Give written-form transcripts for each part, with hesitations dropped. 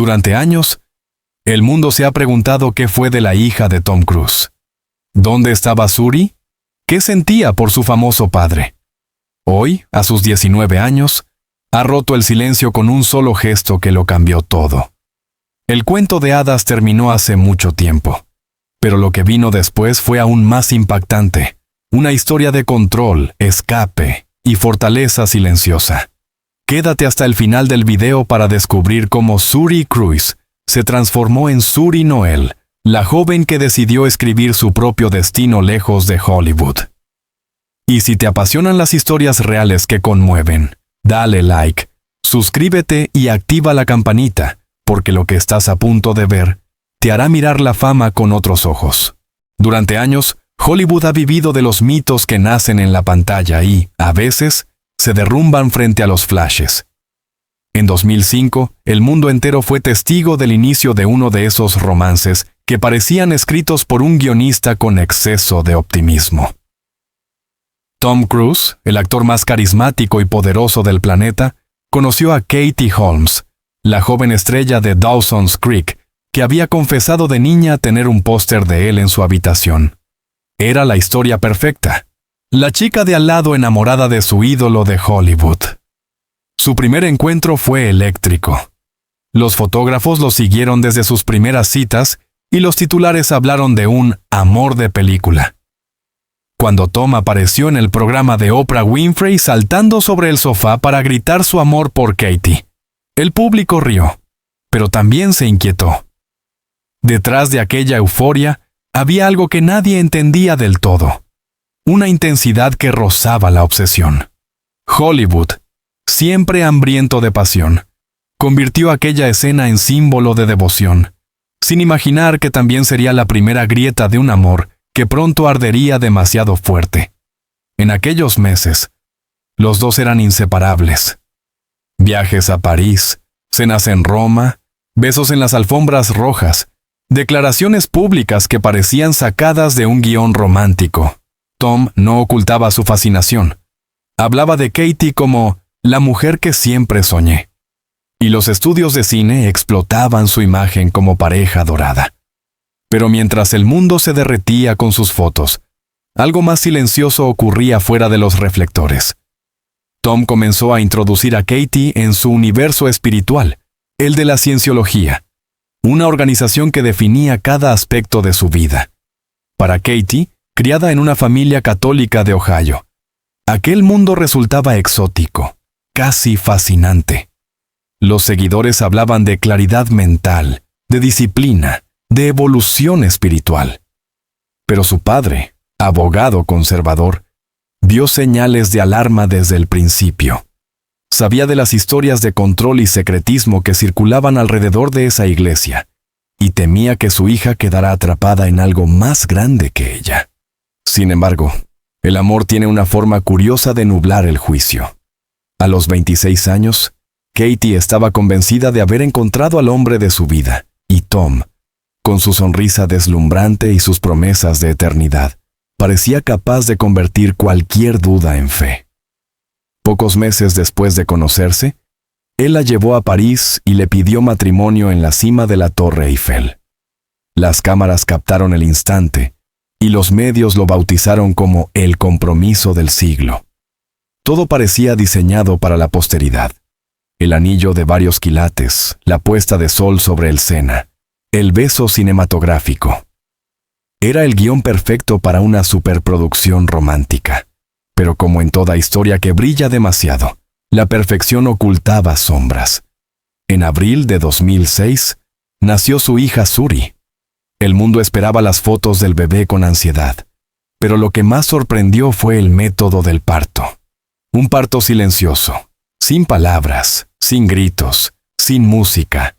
Durante años, el mundo se ha preguntado qué fue de la hija de Tom Cruise. ¿Dónde estaba Suri? ¿Qué sentía por su famoso padre? Hoy, a sus 19 años, ha roto el silencio con un solo gesto que lo cambió todo. El cuento de hadas terminó hace mucho tiempo, pero lo que vino después fue aún más impactante. Una historia de control, escape y fortaleza silenciosa. Quédate hasta el final del video para descubrir cómo Suri Cruise se transformó en Suri Noel, la joven que decidió escribir su propio destino lejos de Hollywood. Y si te apasionan las historias reales que conmueven, dale like, suscríbete y activa la campanita, porque lo que estás a punto de ver te hará mirar la fama con otros ojos. Durante años, Hollywood ha vivido de los mitos que nacen en la pantalla y, a veces, se derrumban frente a los flashes. En 2005, el mundo entero fue testigo del inicio de uno de esos romances que parecían escritos por un guionista con exceso de optimismo. Tom Cruise, el actor más carismático y poderoso del planeta, conoció a Katie Holmes, la joven estrella de Dawson's Creek, que había confesado de niña tener un póster de él en su habitación. Era la historia perfecta. La chica de al lado enamorada de su ídolo de Hollywood. Su primer encuentro fue eléctrico. Los fotógrafos lo siguieron desde sus primeras citas y los titulares hablaron de un amor de película. Cuando Tom apareció en el programa de Oprah Winfrey saltando sobre el sofá para gritar su amor por Katie, el público rió, pero también se inquietó. Detrás de aquella euforia había algo que nadie entendía del todo. Una intensidad que rozaba la obsesión. Hollywood, siempre hambriento de pasión, convirtió aquella escena en símbolo de devoción, sin imaginar que también sería la primera grieta de un amor que pronto ardería demasiado fuerte. En aquellos meses, los dos eran inseparables. Viajes a París, cenas en Roma, besos en las alfombras rojas, declaraciones públicas que parecían sacadas de un guión romántico. Tom no ocultaba su fascinación. Hablaba de Katie como la mujer que siempre soñé. Y los estudios de cine explotaban su imagen como pareja dorada. Pero mientras el mundo se derretía con sus fotos, algo más silencioso ocurría fuera de los reflectores. Tom comenzó a introducir a Katie en su universo espiritual, el de la cienciología, una organización que definía cada aspecto de su vida. Para Katie, criada en una familia católica de Ohio, aquel mundo resultaba exótico, casi fascinante. Los seguidores hablaban de claridad mental, de disciplina, de evolución espiritual. Pero su padre, abogado conservador, vio señales de alarma desde el principio. Sabía de las historias de control y secretismo que circulaban alrededor de esa iglesia, y temía que su hija quedara atrapada en algo más grande que ella. Sin embargo, el amor tiene una forma curiosa de nublar el juicio. A los 26 años, Katie estaba convencida de haber encontrado al hombre de su vida, y Tom, con su sonrisa deslumbrante y sus promesas de eternidad, parecía capaz de convertir cualquier duda en fe. Pocos meses después de conocerse, él la llevó a París y le pidió matrimonio en la cima de la Torre Eiffel. Las cámaras captaron el instante, y los medios lo bautizaron como el compromiso del siglo. Todo parecía diseñado para la posteridad. El anillo de varios quilates, la puesta de sol sobre el Sena, el beso cinematográfico. Era el guión perfecto para una superproducción romántica. Pero como en toda historia que brilla demasiado, la perfección ocultaba sombras. En abril de 2006, nació su hija Suri. El mundo esperaba las fotos del bebé con ansiedad, pero lo que más sorprendió fue el método del parto. Un parto silencioso, sin palabras, sin gritos, sin música.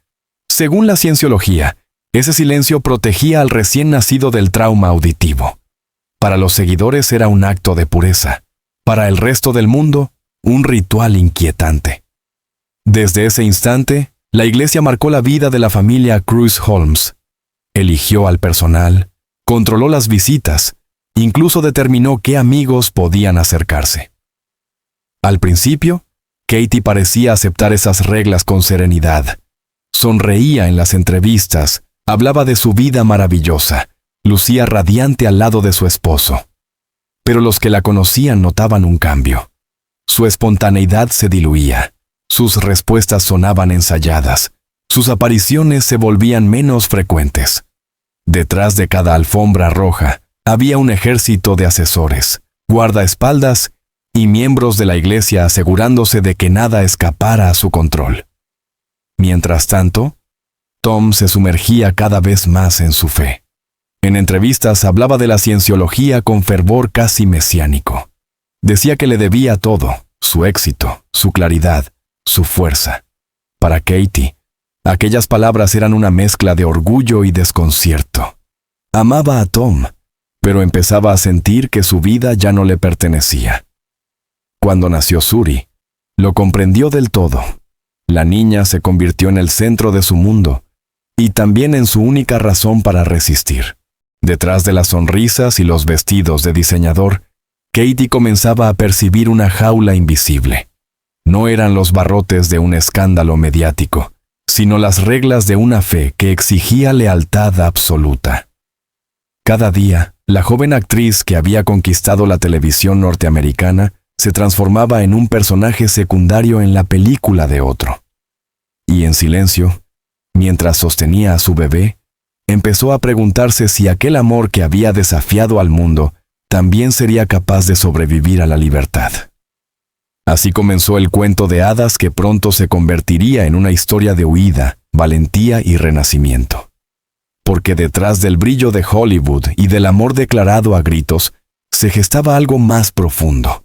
Según la cienciología, ese silencio protegía al recién nacido del trauma auditivo. Para los seguidores era un acto de pureza. Para el resto del mundo, un ritual inquietante. Desde ese instante, la iglesia marcó la vida de la familia Cruise Holmes. Eligió al personal, controló las visitas, incluso determinó qué amigos podían acercarse. Al principio, Katie parecía aceptar esas reglas con serenidad. Sonreía en las entrevistas, hablaba de su vida maravillosa, lucía radiante al lado de su esposo. Pero los que la conocían notaban un cambio. Su espontaneidad se diluía, sus respuestas sonaban ensayadas, sus apariciones se volvían menos frecuentes. Detrás de cada alfombra roja había un ejército de asesores, guardaespaldas y miembros de la iglesia asegurándose de que nada escapara a su control. Mientras tanto, Tom se sumergía cada vez más en su fe. En entrevistas hablaba de la cienciología con fervor casi mesiánico. Decía que le debía todo, su éxito, su claridad, su fuerza. Para Katie, aquellas palabras eran una mezcla de orgullo y desconcierto. Amaba a Tom, pero empezaba a sentir que su vida ya no le pertenecía. Cuando nació Suri, lo comprendió del todo. La niña se convirtió en el centro de su mundo y también en su única razón para resistir. Detrás de las sonrisas y los vestidos de diseñador, Katie comenzaba a percibir una jaula invisible. No eran los barrotes de un escándalo mediático, sino las reglas de una fe que exigía lealtad absoluta. Cada día, la joven actriz que había conquistado la televisión norteamericana se transformaba en un personaje secundario en la película de otro. Y en silencio, mientras sostenía a su bebé, empezó a preguntarse si aquel amor que había desafiado al mundo también sería capaz de sobrevivir a la libertad. Así comenzó el cuento de hadas que pronto se convertiría en una historia de huida, valentía y renacimiento. Porque detrás del brillo de Hollywood y del amor declarado a gritos, se gestaba algo más profundo.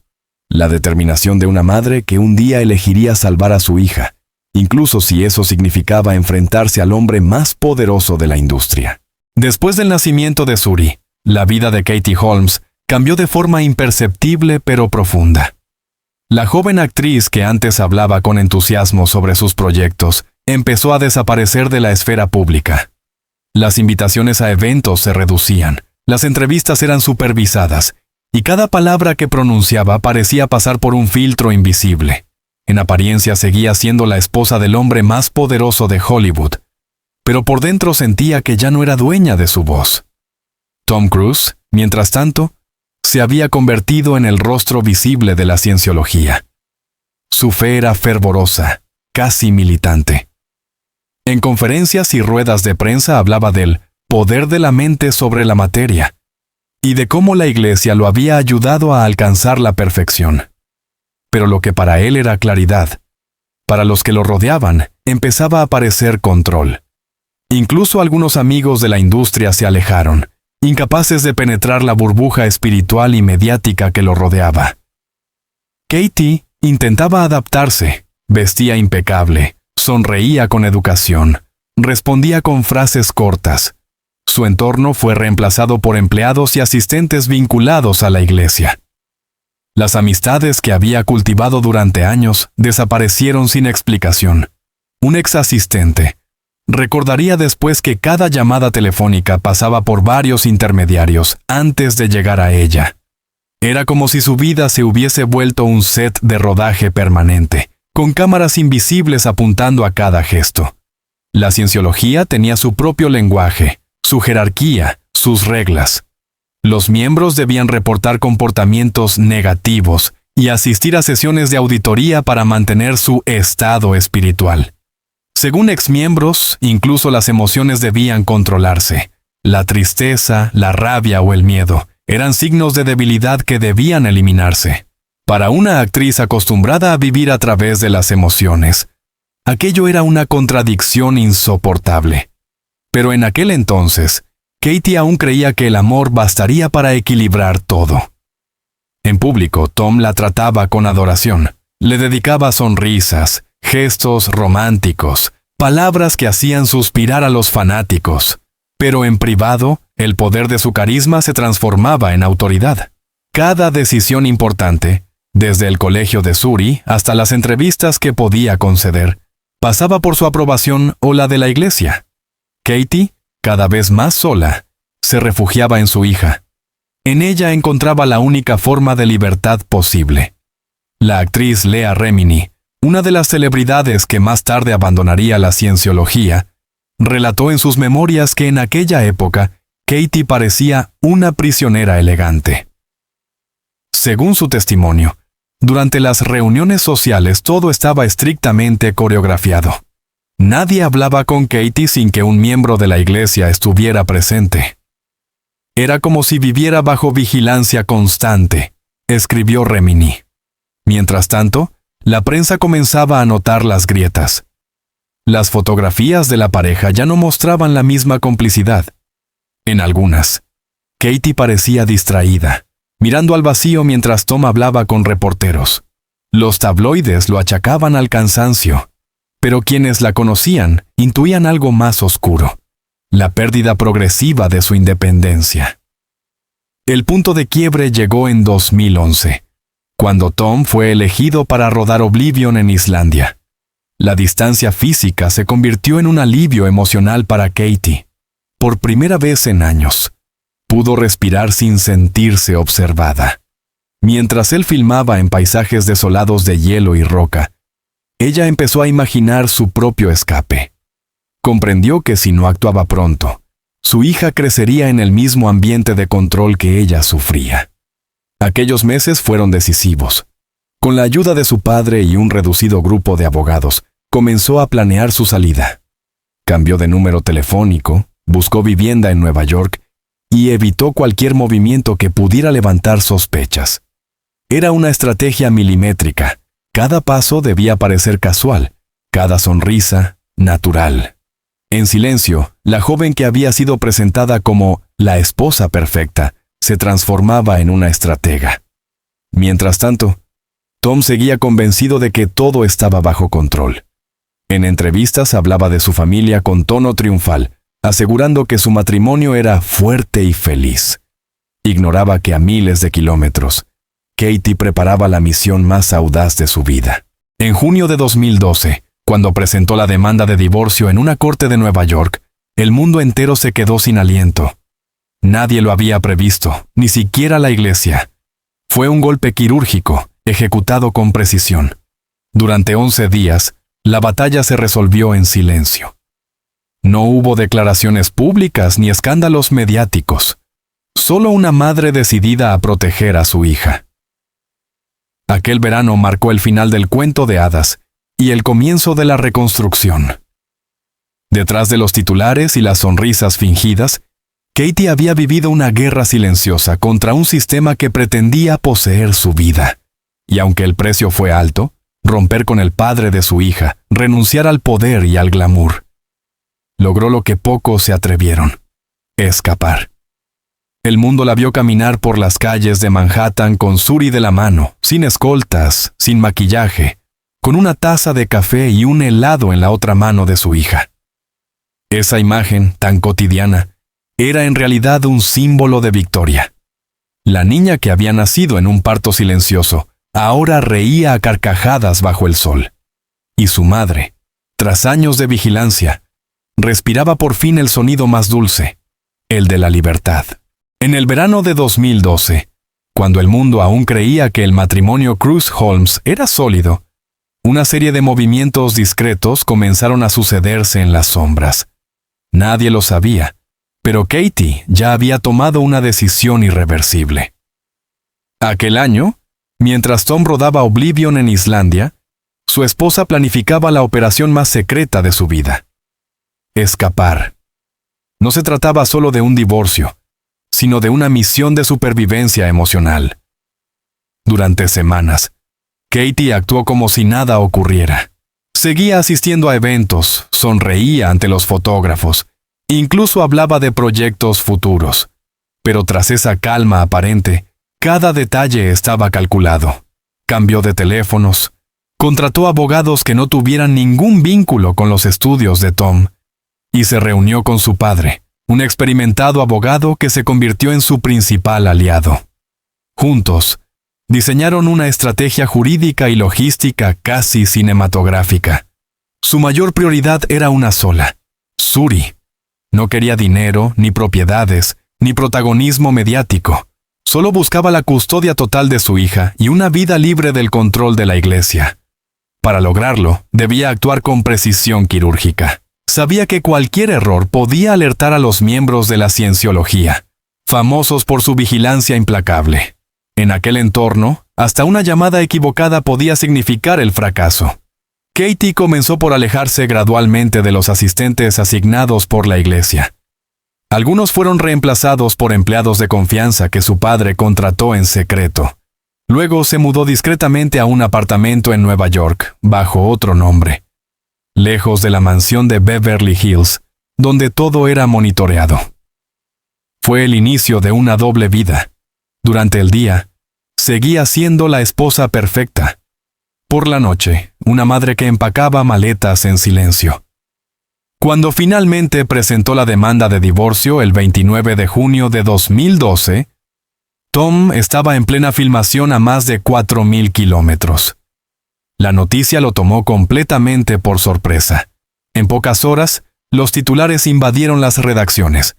La determinación de una madre que un día elegiría salvar a su hija, incluso si eso significaba enfrentarse al hombre más poderoso de la industria. Después del nacimiento de Suri, la vida de Katie Holmes cambió de forma imperceptible pero profunda. La joven actriz que antes hablaba con entusiasmo sobre sus proyectos empezó a desaparecer de la esfera pública. Las invitaciones a eventos se reducían, las entrevistas eran supervisadas, y cada palabra que pronunciaba parecía pasar por un filtro invisible. En apariencia seguía siendo la esposa del hombre más poderoso de Hollywood, pero por dentro sentía que ya no era dueña de su voz. Tom Cruise, mientras tanto, se había convertido en el rostro visible de la cienciología. Su fe era fervorosa, casi militante. En conferencias y ruedas de prensa hablaba del poder de la mente sobre la materia, y de cómo la iglesia lo había ayudado a alcanzar la perfección. Pero lo que para él era claridad, para los que lo rodeaban, empezaba a parecer control. Incluso algunos amigos de la industria se alejaron, incapaces de penetrar la burbuja espiritual y mediática que lo rodeaba. Katie intentaba adaptarse, vestía impecable, sonreía con educación, respondía con frases cortas. Su entorno fue reemplazado por empleados y asistentes vinculados a la iglesia. Las amistades que había cultivado durante años desaparecieron sin explicación. Un ex asistente recordaría después que cada llamada telefónica pasaba por varios intermediarios antes de llegar a ella. Era como si su vida se hubiese vuelto un set de rodaje permanente, con cámaras invisibles apuntando a cada gesto. La cienciología tenía su propio lenguaje, su jerarquía, sus reglas. Los miembros debían reportar comportamientos negativos y asistir a sesiones de auditoría para mantener su estado espiritual. Según exmiembros, incluso las emociones debían controlarse. La tristeza, la rabia o el miedo eran signos de debilidad que debían eliminarse. Para una actriz acostumbrada a vivir a través de las emociones, aquello era una contradicción insoportable. Pero en aquel entonces, Katie aún creía que el amor bastaría para equilibrar todo. En público, Tom la trataba con adoración. Le dedicaba sonrisas, gestos románticos, palabras que hacían suspirar a los fanáticos. Pero en privado, el poder de su carisma se transformaba en autoridad. Cada decisión importante, desde el colegio de Suri hasta las entrevistas que podía conceder, pasaba por su aprobación o la de la iglesia. Katie, cada vez más sola, se refugiaba en su hija. En ella encontraba la única forma de libertad posible. La actriz Leah Remini una de las celebridades que más tarde abandonaría la cienciología, relató en sus memorias que en aquella época Katie parecía una prisionera elegante. Según su testimonio, durante las reuniones sociales todo estaba estrictamente coreografiado. Nadie hablaba con Katie sin que un miembro de la iglesia estuviera presente. Era como si viviera bajo vigilancia constante, escribió Remini. Mientras tanto, la prensa comenzaba a notar las grietas. Las fotografías de la pareja ya no mostraban la misma complicidad. En algunas, Katie parecía distraída, mirando al vacío mientras Tom hablaba con reporteros. Los tabloides lo achacaban al cansancio, pero quienes la conocían intuían algo más oscuro: la pérdida progresiva de su independencia. El punto de quiebre llegó en 2011, cuando Tom fue elegido para rodar Oblivion en Islandia. La distancia física se convirtió en un alivio emocional para Katie. Por primera vez en años, pudo respirar sin sentirse observada. Mientras él filmaba en paisajes desolados de hielo y roca, ella empezó a imaginar su propio escape. Comprendió que si no actuaba pronto, su hija crecería en el mismo ambiente de control que ella sufría. Aquellos meses fueron decisivos. Con la ayuda de su padre y un reducido grupo de abogados, comenzó a planear su salida. Cambió de número telefónico, buscó vivienda en Nueva York y evitó cualquier movimiento que pudiera levantar sospechas. Era una estrategia milimétrica. Cada paso debía parecer casual, cada sonrisa natural. En silencio, la joven que había sido presentada como la esposa perfecta se transformaba en una estratega. Mientras tanto, Tom seguía convencido de que todo estaba bajo control. En entrevistas hablaba de su familia con tono triunfal, asegurando que su matrimonio era fuerte y feliz. Ignoraba que a miles de kilómetros, Katie preparaba la misión más audaz de su vida. En junio de 2012, cuando presentó la demanda de divorcio en una corte de Nueva York, el mundo entero se quedó sin aliento. Nadie lo había previsto, ni siquiera la iglesia. Fue un golpe quirúrgico, ejecutado con precisión. Durante 11 días, la batalla se resolvió en silencio. No hubo declaraciones públicas ni escándalos mediáticos. Solo una madre decidida a proteger a su hija. Aquel verano marcó el final del cuento de hadas y el comienzo de la reconstrucción. Detrás de los titulares y las sonrisas fingidas, Katie había vivido una guerra silenciosa contra un sistema que pretendía poseer su vida. Y aunque el precio fue alto, romper con el padre de su hija, renunciar al poder y al glamour, logró lo que pocos se atrevieron: escapar. El mundo la vio caminar por las calles de Manhattan con Suri de la mano, sin escoltas, sin maquillaje, con una taza de café y un helado en la otra mano de su hija. Esa imagen, tan cotidiana, era en realidad un símbolo de victoria. La niña que había nacido en un parto silencioso, ahora reía a carcajadas bajo el sol. Y su madre, tras años de vigilancia, respiraba por fin el sonido más dulce, el de la libertad. En el verano de 2012, cuando el mundo aún creía que el matrimonio Cruz-Holmes era sólido, una serie de movimientos discretos comenzaron a sucederse en las sombras. Nadie lo sabía, pero Katie ya había tomado una decisión irreversible. Aquel año, mientras Tom rodaba Oblivion en Islandia, su esposa planificaba la operación más secreta de su vida: escapar. No se trataba solo de un divorcio, sino de una misión de supervivencia emocional. Durante semanas, Katie actuó como si nada ocurriera. Seguía asistiendo a eventos, sonreía ante los fotógrafos, incluso hablaba de proyectos futuros. Pero tras esa calma aparente, cada detalle estaba calculado. Cambió de teléfonos, contrató abogados que no tuvieran ningún vínculo con los estudios de Tom, y se reunió con su padre, un experimentado abogado que se convirtió en su principal aliado. Juntos, diseñaron una estrategia jurídica y logística casi cinematográfica. Su mayor prioridad era una sola: Suri. No quería dinero, ni propiedades, ni protagonismo mediático. Solo buscaba la custodia total de su hija y una vida libre del control de la iglesia. Para lograrlo, debía actuar con precisión quirúrgica. Sabía que cualquier error podía alertar a los miembros de la cienciología, famosos por su vigilancia implacable. En aquel entorno, hasta una llamada equivocada podía significar el fracaso. Katie comenzó por alejarse gradualmente de los asistentes asignados por la iglesia. Algunos fueron reemplazados por empleados de confianza que su padre contrató en secreto. Luego se mudó discretamente a un apartamento en Nueva York, bajo otro nombre, lejos de la mansión de Beverly Hills, donde todo era monitoreado. Fue el inicio de una doble vida. Durante el día, seguía siendo la esposa perfecta. Por la noche, una madre que empacaba maletas en silencio. Cuando finalmente presentó la demanda de divorcio el 29 de junio de 2012, Tom estaba en plena filmación a más de 4.000 kilómetros. La noticia lo tomó completamente por sorpresa. En pocas horas, los titulares invadieron las redacciones.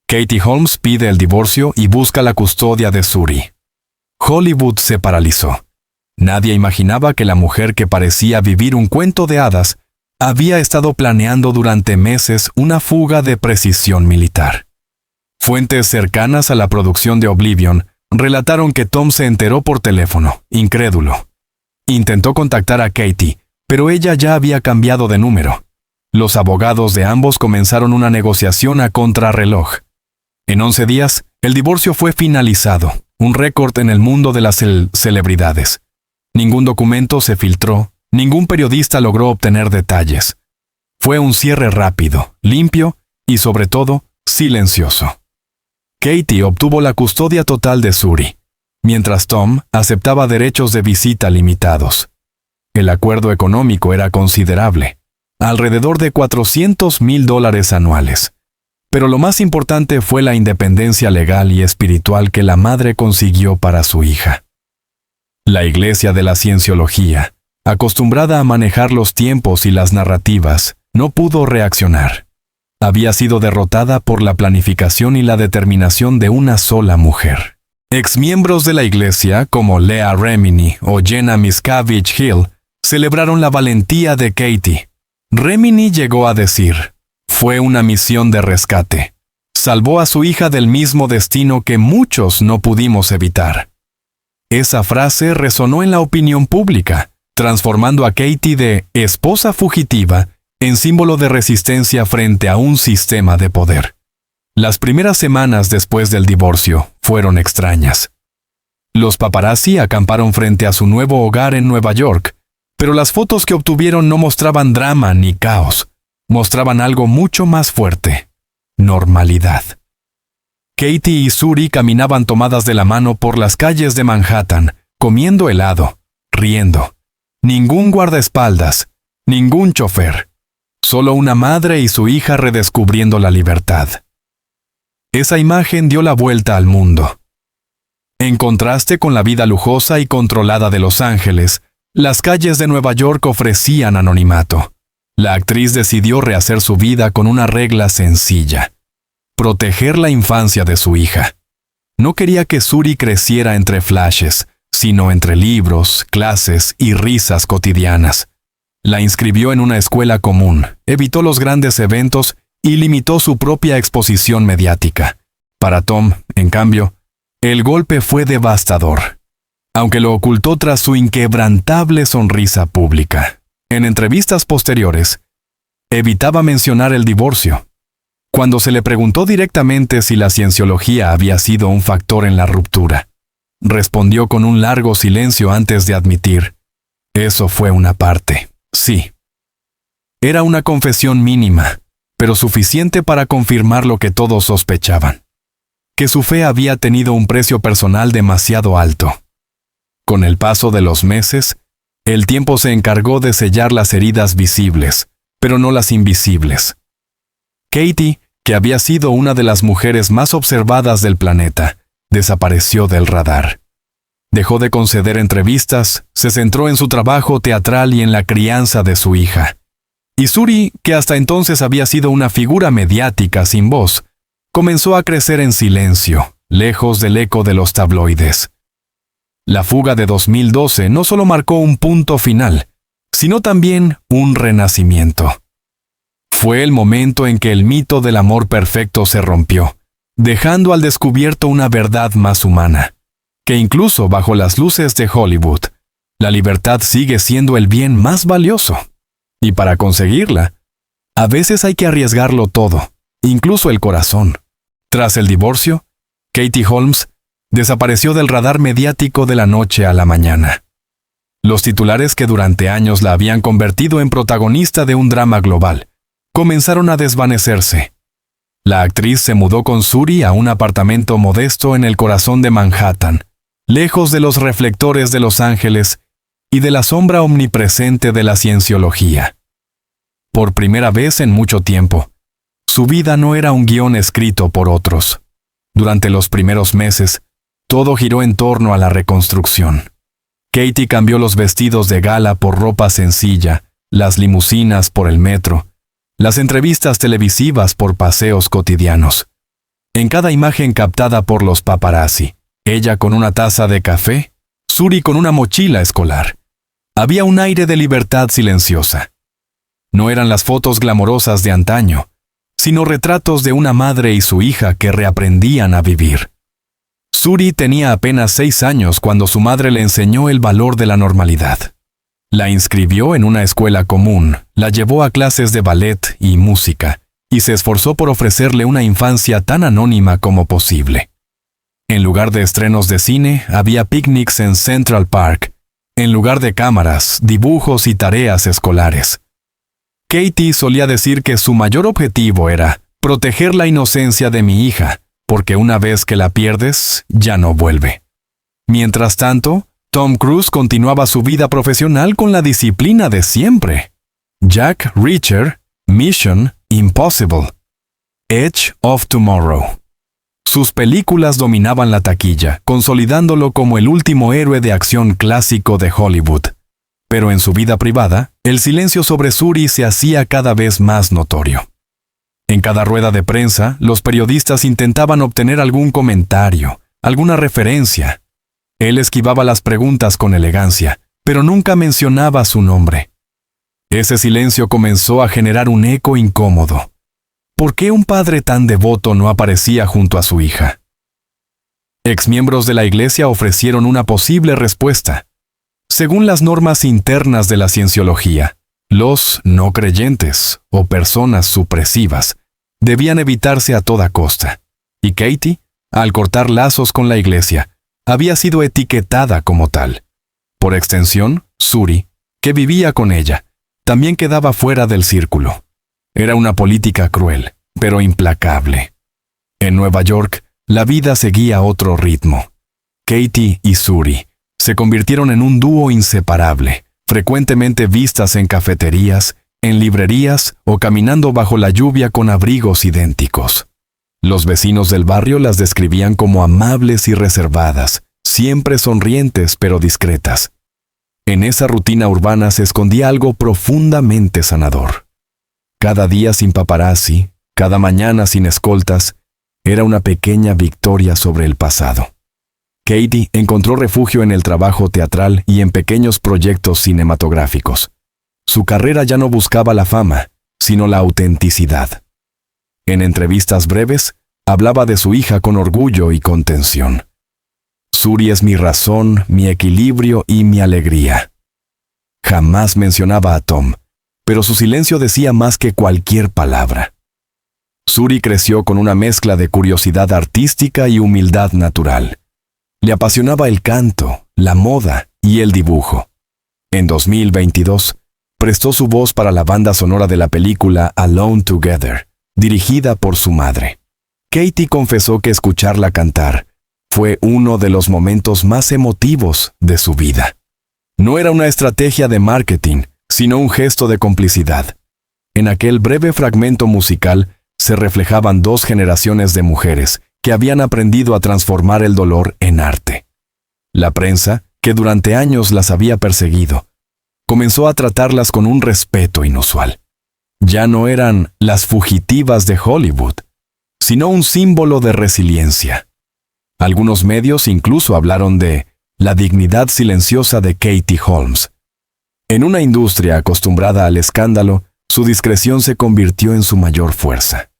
Katie Holmes pide el divorcio y busca la custodia de Suri. Hollywood se paralizó. Nadie imaginaba que la mujer que parecía vivir un cuento de hadas había estado planeando durante meses una fuga de precisión militar. Fuentes cercanas a la producción de Oblivion relataron que Tom se enteró por teléfono, incrédulo. Intentó contactar a Katie, pero ella ya había cambiado de número. Los abogados de ambos comenzaron una negociación a contrarreloj. En 11 días, el divorcio fue finalizado, un récord en el mundo de las celebridades. Ningún documento se filtró, ningún periodista logró obtener detalles. Fue un cierre rápido, limpio y, sobre todo, silencioso. Katie obtuvo la custodia total de Suri, mientras Tom aceptaba derechos de visita limitados. El acuerdo económico era considerable, alrededor de $400,000 anuales. Pero lo más importante fue la independencia legal y espiritual que la madre consiguió para su hija. La Iglesia de la Cienciología, acostumbrada a manejar los tiempos y las narrativas, no pudo reaccionar. Había sido derrotada por la planificación y la determinación de una sola mujer. Exmiembros de la Iglesia, como Leah Remini o Jenna Miscavige Hill, celebraron la valentía de Katie. Remini llegó a decir: fue una misión de rescate. Salvó a su hija del mismo destino que muchos no pudimos evitar. Esa frase resonó en la opinión pública, transformando a Katie de esposa fugitiva en símbolo de resistencia frente a un sistema de poder. Las primeras semanas después del divorcio fueron extrañas. Los paparazzi acamparon frente a su nuevo hogar en Nueva York, pero las fotos que obtuvieron no mostraban drama ni caos. Mostraban algo mucho más fuerte: normalidad. Katie y Suri caminaban tomadas de la mano por las calles de Manhattan, comiendo helado, riendo. Ningún guardaespaldas, ningún chofer. Solo una madre y su hija redescubriendo la libertad. Esa imagen dio la vuelta al mundo. En contraste con la vida lujosa y controlada de Los Ángeles, las calles de Nueva York ofrecían anonimato. La actriz decidió rehacer su vida con una regla sencilla: proteger la infancia de su hija. No quería que Suri creciera entre flashes, sino entre libros, clases y risas cotidianas. La inscribió en una escuela común, evitó los grandes eventos y limitó su propia exposición mediática. Para Tom, en cambio, el golpe fue devastador, aunque lo ocultó tras su inquebrantable sonrisa pública. En entrevistas posteriores, evitaba mencionar el divorcio. Cuando se le preguntó directamente si la cienciología había sido un factor en la ruptura, respondió con un largo silencio antes de admitir: eso fue una parte, sí. Era una confesión mínima, pero suficiente para confirmar lo que todos sospechaban: que su fe había tenido un precio personal demasiado alto. Con el paso de los meses, el tiempo se encargó de sellar las heridas visibles, pero no las invisibles. Katie, que había sido una de las mujeres más observadas del planeta, desapareció del radar. Dejó de conceder entrevistas, se centró en su trabajo teatral y en la crianza de su hija. Y Suri, que hasta entonces había sido una figura mediática sin voz, comenzó a crecer en silencio, lejos del eco de los tabloides. La fuga de 2012 no solo marcó un punto final, sino también un renacimiento. Fue el momento en que el mito del amor perfecto se rompió, dejando al descubierto una verdad más humana, que incluso bajo las luces de Hollywood, la libertad sigue siendo el bien más valioso. Y para conseguirla, a veces hay que arriesgarlo todo, incluso el corazón. Tras el divorcio, Katie Holmes desapareció del radar mediático de la noche a la mañana. Los titulares que durante años la habían convertido en protagonista de un drama global comenzaron a desvanecerse. La actriz se mudó con Suri a un apartamento modesto en el corazón de Manhattan, lejos de los reflectores de Los Ángeles y de la sombra omnipresente de la cienciología. Por primera vez en mucho tiempo, su vida no era un guión escrito por otros. Durante los primeros meses, todo giró en torno a la reconstrucción. Katie cambió los vestidos de gala por ropa sencilla, las limusinas por el metro, las entrevistas televisivas por paseos cotidianos. En cada imagen captada por los paparazzi, ella con una taza de café, Suri con una mochila escolar. Había un aire de libertad silenciosa. No eran las fotos glamorosas de antaño, sino retratos de una madre y su hija que reaprendían a vivir. Suri tenía apenas 6 años cuando su madre le enseñó el valor de la normalidad. La inscribió en una escuela común, la llevó a clases de ballet y música, y se esforzó por ofrecerle una infancia tan anónima como posible. En lugar de estrenos de cine, había picnics en Central Park. En lugar de cámaras, dibujos y tareas escolares. Katie solía decir que su mayor objetivo era proteger la inocencia de mi hija, porque una vez que la pierdes, ya no vuelve. Mientras tanto, Tom Cruise continuaba su vida profesional con la disciplina de siempre. Jack Reacher, Mission Impossible, Edge of Tomorrow. Sus películas dominaban la taquilla, consolidándolo como el último héroe de acción clásico de Hollywood. Pero en su vida privada, el silencio sobre Suri se hacía cada vez más notorio. En cada rueda de prensa, los periodistas intentaban obtener algún comentario, alguna referencia. Él esquivaba las preguntas con elegancia, pero nunca mencionaba su nombre. Ese silencio comenzó a generar un eco incómodo. ¿Por qué un padre tan devoto no aparecía junto a su hija? Exmiembros de la iglesia ofrecieron una posible respuesta. Según las normas internas de la cienciología, los no creyentes, o personas supresivas, debían evitarse a toda costa. Y Katie, al cortar lazos con la iglesia, había sido etiquetada como tal. Por extensión, Suri, que vivía con ella, también quedaba fuera del círculo. Era una política cruel, pero implacable. En Nueva York, la vida seguía otro ritmo. Katie y Suri se convirtieron en un dúo inseparable, frecuentemente vistas en cafeterías, en librerías o caminando bajo la lluvia con abrigos idénticos. Los vecinos del barrio las describían como amables y reservadas, siempre sonrientes pero discretas. En esa rutina urbana se escondía algo profundamente sanador. Cada día sin paparazzi, cada mañana sin escoltas, era una pequeña victoria sobre el pasado. Katie encontró refugio en el trabajo teatral y en pequeños proyectos cinematográficos. Su carrera ya no buscaba la fama, sino la autenticidad. En entrevistas breves, hablaba de su hija con orgullo y contención. Suri es mi razón, mi equilibrio y mi alegría. Jamás mencionaba a Tom, pero su silencio decía más que cualquier palabra. Suri creció con una mezcla de curiosidad artística y humildad natural. Le apasionaba el canto, la moda y el dibujo. En 2022, prestó su voz para la banda sonora de la película Alone Together, dirigida por su madre. Katie confesó que escucharla cantar fue uno de los momentos más emotivos de su vida. No era una estrategia de marketing, sino un gesto de complicidad. En aquel breve fragmento musical se reflejaban 2 generaciones de mujeres que habían aprendido a transformar el dolor en arte. La prensa, que durante años las había perseguido, comenzó a tratarlas con un respeto inusual. Ya no eran las fugitivas de Hollywood, sino un símbolo de resiliencia. Algunos medios incluso hablaron de la dignidad silenciosa de Katie Holmes. En una industria acostumbrada al escándalo, su discreción se convirtió en su mayor fuerza.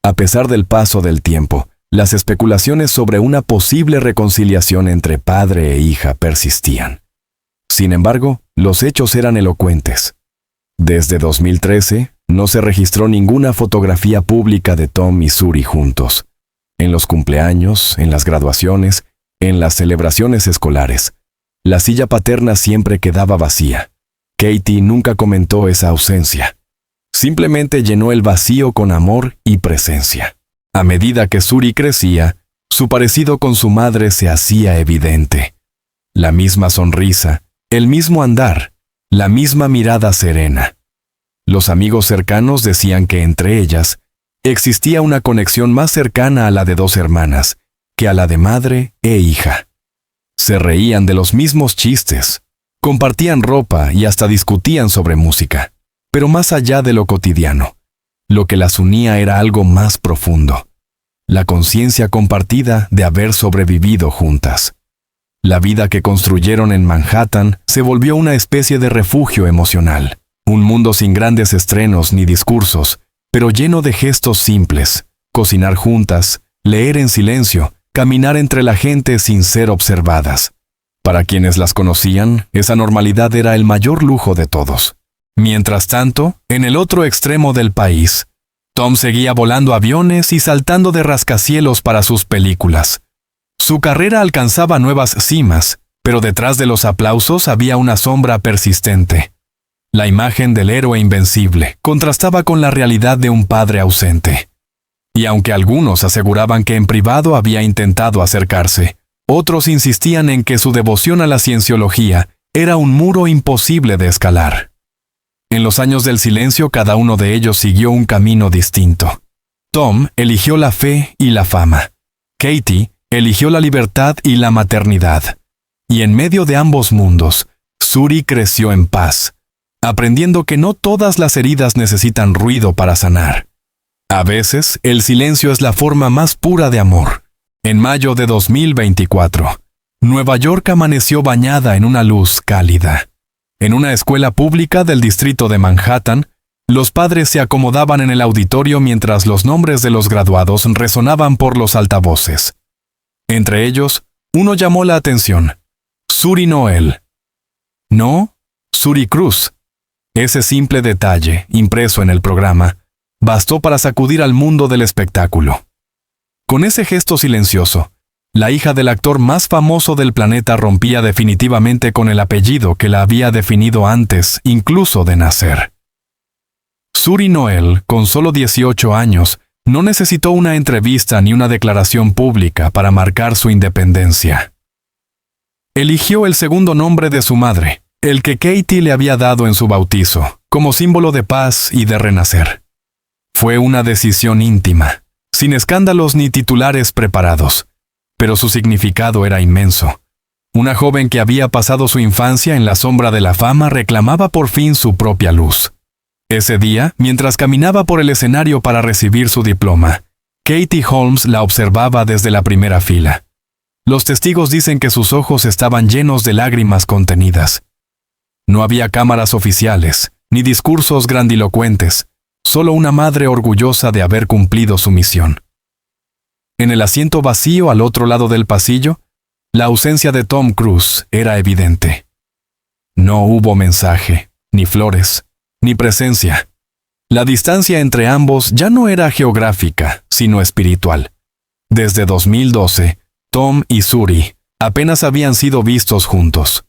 A pesar del paso del tiempo, las especulaciones sobre una posible reconciliación entre padre e hija persistían. Sin embargo, los hechos eran elocuentes. Desde 2013, no se registró ninguna fotografía pública de Tom y Suri juntos. En los cumpleaños, en las graduaciones, en las celebraciones escolares, la silla paterna siempre quedaba vacía. Katie nunca comentó esa ausencia. Simplemente llenó el vacío con amor y presencia. A medida que Suri crecía, su parecido con su madre se hacía evidente. La misma sonrisa, el mismo andar, la misma mirada serena. Los amigos cercanos decían que entre ellas existía una conexión más cercana a la de dos hermanas que a la de madre e hija. Se reían de los mismos chistes, compartían ropa y hasta discutían sobre música. Pero más allá de lo cotidiano, lo que las unía era algo más profundo. La conciencia compartida de haber sobrevivido juntas. La vida que construyeron en Manhattan se volvió una especie de refugio emocional. Un mundo sin grandes estrenos ni discursos, pero lleno de gestos simples. Cocinar juntas, leer en silencio, caminar entre la gente sin ser observadas. Para quienes las conocían, esa normalidad era el mayor lujo de todos. Mientras tanto, en el otro extremo del país, Tom seguía volando aviones y saltando de rascacielos para sus películas. Su carrera alcanzaba nuevas cimas, pero detrás de los aplausos había una sombra persistente. La imagen del héroe invencible contrastaba con la realidad de un padre ausente. Y aunque algunos aseguraban que en privado había intentado acercarse, otros insistían en que su devoción a la cienciología era un muro imposible de escalar. En los años del silencio, cada uno de ellos siguió un camino distinto. Tom eligió la fe y la fama. Katie eligió la libertad y la maternidad. Y en medio de ambos mundos, Suri creció en paz, aprendiendo que no todas las heridas necesitan ruido para sanar. A veces, el silencio es la forma más pura de amor. En mayo de 2024, Nueva York amaneció bañada en una luz cálida. En una escuela pública del distrito de Manhattan, los padres se acomodaban en el auditorio mientras los nombres de los graduados resonaban por los altavoces. Entre ellos, uno llamó la atención: Suri Noel. No, Suri Cruz. Ese simple detalle, impreso en el programa, bastó para sacudir al mundo del espectáculo. Con ese gesto silencioso, la hija del actor más famoso del planeta rompía definitivamente con el apellido que la había definido antes, incluso de nacer. Suri Noel, con solo 18 años, no necesitó una entrevista ni una declaración pública para marcar su independencia. Eligió el segundo nombre de su madre, el que Katie le había dado en su bautizo, como símbolo de paz y de renacer. Fue una decisión íntima, sin escándalos ni titulares preparados. Pero su significado era inmenso. Una joven que había pasado su infancia en la sombra de la fama reclamaba por fin su propia luz. Ese día, mientras caminaba por el escenario para recibir su diploma, Katie Holmes la observaba desde la primera fila. Los testigos dicen que sus ojos estaban llenos de lágrimas contenidas. No había cámaras oficiales, ni discursos grandilocuentes, solo una madre orgullosa de haber cumplido su misión. En el asiento vacío al otro lado del pasillo, la ausencia de Tom Cruise era evidente. No hubo mensaje, ni flores, ni presencia. La distancia entre ambos ya no era geográfica, sino espiritual. Desde 2012, Tom y Suri apenas habían sido vistos juntos.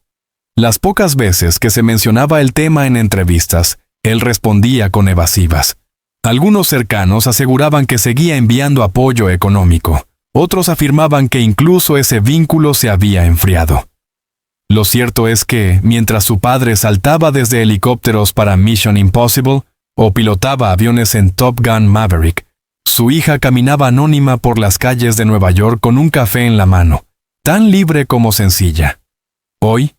Las pocas veces que se mencionaba el tema en entrevistas, él respondía con evasivas. Algunos cercanos aseguraban que seguía enviando apoyo económico. Otros afirmaban que incluso ese vínculo se había enfriado. Lo cierto es que, mientras su padre saltaba desde helicópteros para Mission Impossible o pilotaba aviones en Top Gun Maverick, su hija caminaba anónima por las calles de Nueva York con un café en la mano, tan libre como sencilla. Hoy,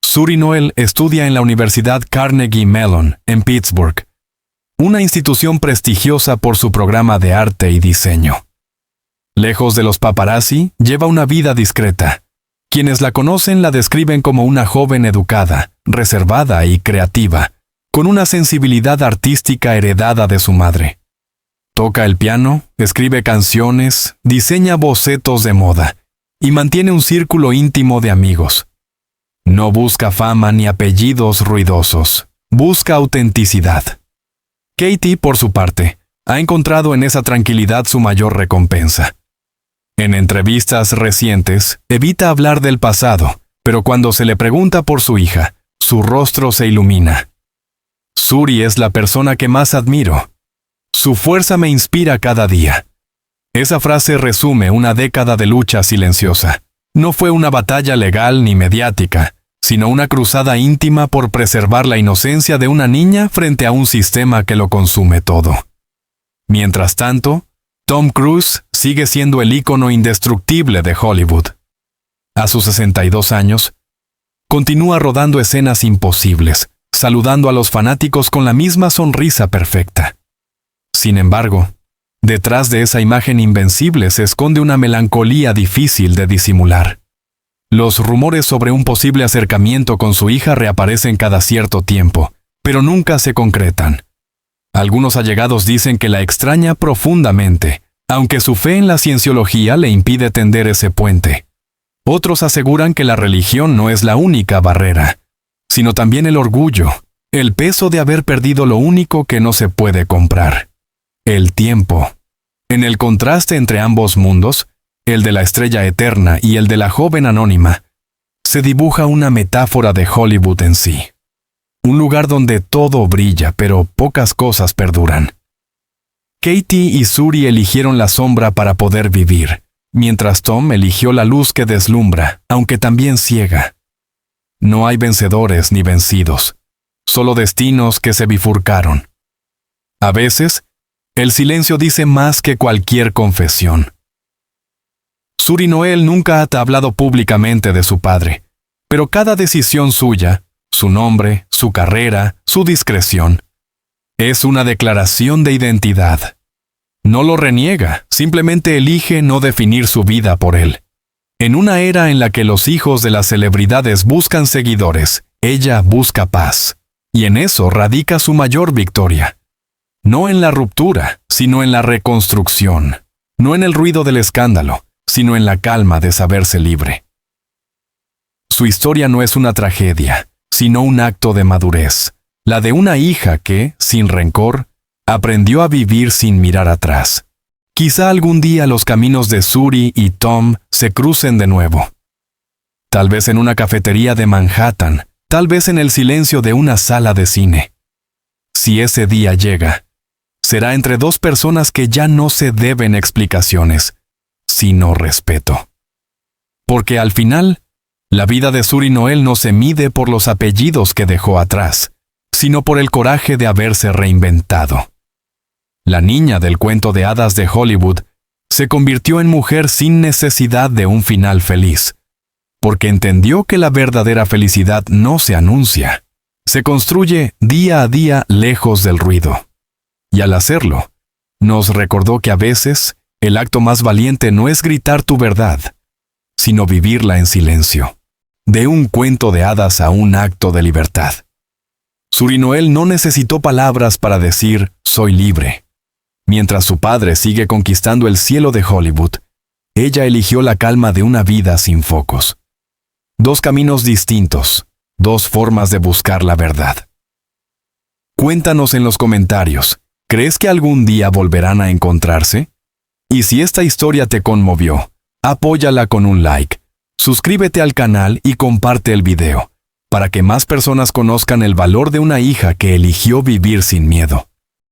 Suri Noel estudia en la Universidad Carnegie Mellon, en Pittsburgh, una institución prestigiosa por su programa de arte y diseño. Lejos de los paparazzi, lleva una vida discreta. Quienes la conocen la describen como una joven educada, reservada y creativa, con una sensibilidad artística heredada de su madre. Toca el piano, escribe canciones, diseña bocetos de moda y mantiene un círculo íntimo de amigos. No busca fama ni apellidos ruidosos, busca autenticidad. Katie, por su parte, ha encontrado en esa tranquilidad su mayor recompensa. En entrevistas recientes, evita hablar del pasado, pero cuando se le pregunta por su hija, su rostro se ilumina. Suri es la persona que más admiro. Su fuerza me inspira cada día. Esa frase resume una década de lucha silenciosa. No fue una batalla legal ni mediática, sino una cruzada íntima por preservar la inocencia de una niña frente a un sistema que lo consume todo. Mientras tanto, Tom Cruise sigue siendo el ícono indestructible de Hollywood. A sus 62 años, continúa rodando escenas imposibles, saludando a los fanáticos con la misma sonrisa perfecta. Sin embargo, detrás de esa imagen invencible se esconde una melancolía difícil de disimular. Los rumores sobre un posible acercamiento con su hija reaparecen cada cierto tiempo, pero nunca se concretan. Algunos allegados dicen que la extraña profundamente, aunque su fe en la cienciología le impide tender ese puente. Otros aseguran que la religión no es la única barrera, sino también el orgullo, el peso de haber perdido lo único que no se puede comprar: el tiempo. En el contraste entre ambos mundos, el de la estrella eterna y el de la joven anónima, se dibuja una metáfora de Hollywood en sí. Un lugar donde todo brilla, pero pocas cosas perduran. Katie y Suri eligieron la sombra para poder vivir, mientras Tom eligió la luz que deslumbra, aunque también ciega. No hay vencedores ni vencidos, solo destinos que se bifurcaron. A veces, el silencio dice más que cualquier confesión. Suri Noel nunca ha hablado públicamente de su padre, pero cada decisión suya, su nombre, su carrera, su discreción, es una declaración de identidad. No lo reniega, simplemente elige no definir su vida por él. En una era en la que los hijos de las celebridades buscan seguidores, ella busca paz, y en eso radica su mayor victoria. No en la ruptura, sino en la reconstrucción. No en el ruido del escándalo, sino en la calma de saberse libre. Su historia no es una tragedia, sino un acto de madurez, la de una hija que, sin rencor, aprendió a vivir sin mirar atrás. Quizá algún día los caminos de Suri y Tom se crucen de nuevo. Tal vez en una cafetería de Manhattan, tal vez en el silencio de una sala de cine. Si ese día llega, será entre dos personas que ya no se deben explicaciones, sino respeto. Porque al final, la vida de Suri Noel no se mide por los apellidos que dejó atrás, sino por el coraje de haberse reinventado. La niña del cuento de hadas de Hollywood se convirtió en mujer sin necesidad de un final feliz, porque entendió que la verdadera felicidad no se anuncia, se construye día a día lejos del ruido. Y al hacerlo, nos recordó que a veces el acto más valiente no es gritar tu verdad, sino vivirla en silencio. De un cuento de hadas a un acto de libertad. Suri Noel no necesitó palabras para decir «soy libre». Mientras su padre sigue conquistando el cielo de Hollywood, ella eligió la calma de una vida sin focos. Dos caminos distintos, dos formas de buscar la verdad. Cuéntanos en los comentarios, ¿crees que algún día volverán a encontrarse? Y si esta historia te conmovió, apóyala con un like, suscríbete al canal y comparte el video, para que más personas conozcan el valor de una hija que eligió vivir sin miedo.